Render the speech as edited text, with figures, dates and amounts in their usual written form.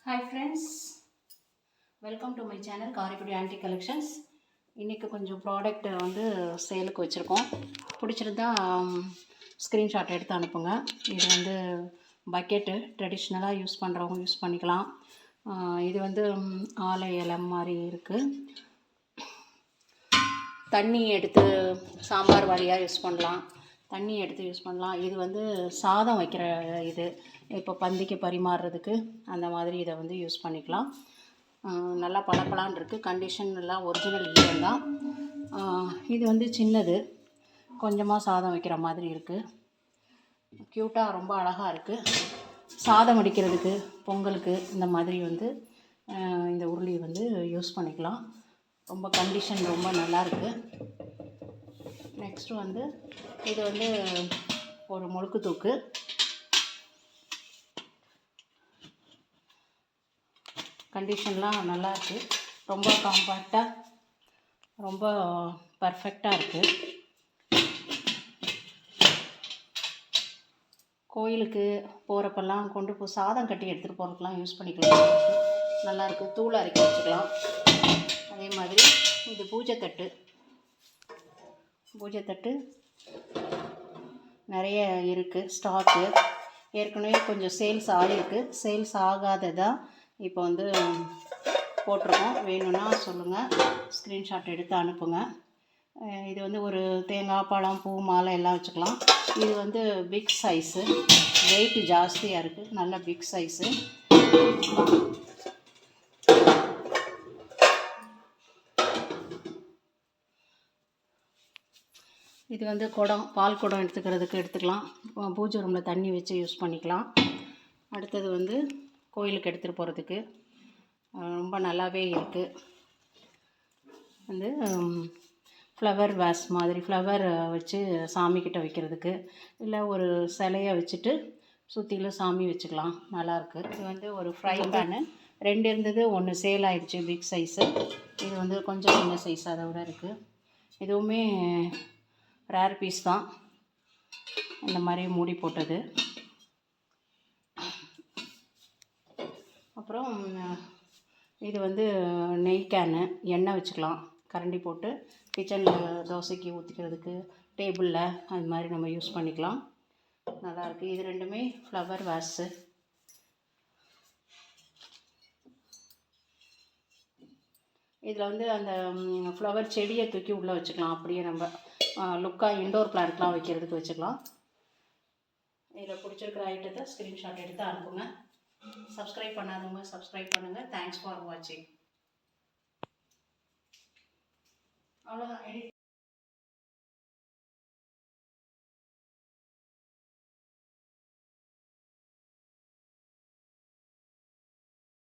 Hi friends, welcome to my channel Karaikudi anti collections. இன்றைக்கி கொஞ்சம் product வந்து சேலுக்கு வச்சுருக்கோம். பிடிச்சிருந்தா ஸ்க்ரீன்ஷாட் எடுத்து அனுப்புங்க. இது வந்து பக்கெட்டு, ட்ரெடிஷ்னலாக யூஸ் பண்ணுறவங்க யூஸ் பண்ணிக்கலாம். இது வந்து ஆலை இலை மாதிரி இருக்குது. தண்ணி எடுத்து சாம்பார் வழியாக யூஸ் பண்ணலாம், தண்ணி எடுத்து யூஸ் பண்ணலாம். இது வந்து சாதம் வைக்கிற இது, இப்போ பந்திக்கு பரிமாறுறதுக்கு அந்த மாதிரி இதை வந்து யூஸ் பண்ணிக்கலாம். நல்லா பளபளன்னு இருக்குது. கண்டிஷன் எல்லாம் ஒரிஜினல் ஈரம் தான். இது வந்து சின்னது, கொஞ்சமாக சாதம் வைக்கிற மாதிரி இருக்குது. க்யூட்டாக ரொம்ப அழகாக இருக்குது. சாதம் வடிக்கிறதுக்கு, பொங்கலுக்கு இந்த மாதிரி வந்து இந்த உருளி வந்து யூஸ் பண்ணிக்கலாம். ரொம்ப கண்டிஷன் ரொம்ப நல்லாயிருக்கு. நெக்ஸ்ட்டு வந்து இது வந்து ஒரு முழுக்கு தூக்கு. கண்டிஷன்லாம் நல்லாயிருக்கு. ரொம்ப காம்பேக்டாக, ரொம்ப பர்ஃபெக்டாக இருக்குது. கோயிலுக்கு போகிறப்பெல்லாம் கொண்டு சாதம் கட்டி எடுத்துகிட்டு போகிறதுக்கெலாம் யூஸ் பண்ணிக்கலாம். நல்லாயிருக்கு. தூள் அரைக்க வச்சுக்கலாம். அதே மாதிரி இது பூஜைத்தட்டு. பூஜைத்தட்டு நிறைய இருக்குது ஸ்டாக்கு. ஏற்கனவே கொஞ்சம் சேல்ஸ் ஆகிருக்கு. சேல்ஸ் ஆகாததாக இப்போ வந்து போட்டிருக்கோம். வேணும்னா சொல்லுங்கள், ஸ்க்ரீன்ஷாட் எடுத்து அனுப்புங்க. இது வந்து ஒரு தேங்காய், பழம், பூ, மாலை எல்லாம் வச்சுக்கலாம். இது வந்து பிக் சைஸு, வெயிட் ஜாஸ்தியாக இருக்குது. நல்ல பிக் சைஸு. இது வந்து குடம், பால் குடம் எடுத்துக்கலாம். பூஜை ரூமில் தண்ணி வச்சு யூஸ் பண்ணிக்கலாம். அடுத்தது வந்து கோயிலுக்கு எடுத்துகிட்டு போகிறதுக்கு ரொம்ப நல்லாவே இருக்குது. வந்து ஃப்ளவர் வேஸ் மாதிரி, ஃப்ளவர் வச்சு சாமிக்கிட்ட வைக்கிறதுக்கு, இல்லை ஒரு சிலையை வச்சுட்டு சுற்றிலும் சாமி வச்சுக்கலாம். நல்லாயிருக்கு. இது வந்து ஒரு ஃப்ரை பேனு. 2 இருந்தது, 1 சேல் ஆகிடுச்சு பிக் சைஸு. இது வந்து கொஞ்சம் சின்ன சைஸ் அதை விட இருக்குது. இதுவுமே ரேர் பீஸ் தான், இந்த மாதிரி மூடி போட்டது. அப்புறம் இது வந்து நெய் கேனு, எண்ணெய் வச்சுக்கலாம். கரண்டி போட்டு கிச்சனில் தோசைக்கு ஊற்றிக்கிறதுக்கு, டேபிளில் அது மாதிரி நம்ம யூஸ் பண்ணிக்கலாம். நல்லாயிருக்கு. இது ரெண்டுமே ஃப்ளவர் வேஸு. இதில் வந்து அந்த ஃப்ளவர் செடியை தூக்கி உள்ளே வச்சுக்கலாம். அப்படியே நம்ம லுக்காக இன்டோர் பிளான்ட்லாம் வைக்கிறதுக்கு வச்சுக்கலாம். இதில் பிடிச்சிருக்கிற ஐட்டத்தை ஸ்க்ரீன்ஷாட் எடுத்து அனுப்புங்க. சப்ஸ்கிரைப் பண்ணாதவங்க சப்ஸ்கிரைப் பண்ணுங்கள். தேங்க்ஸ் ஃபார் வாட்சிங். அவ்வளோதான்.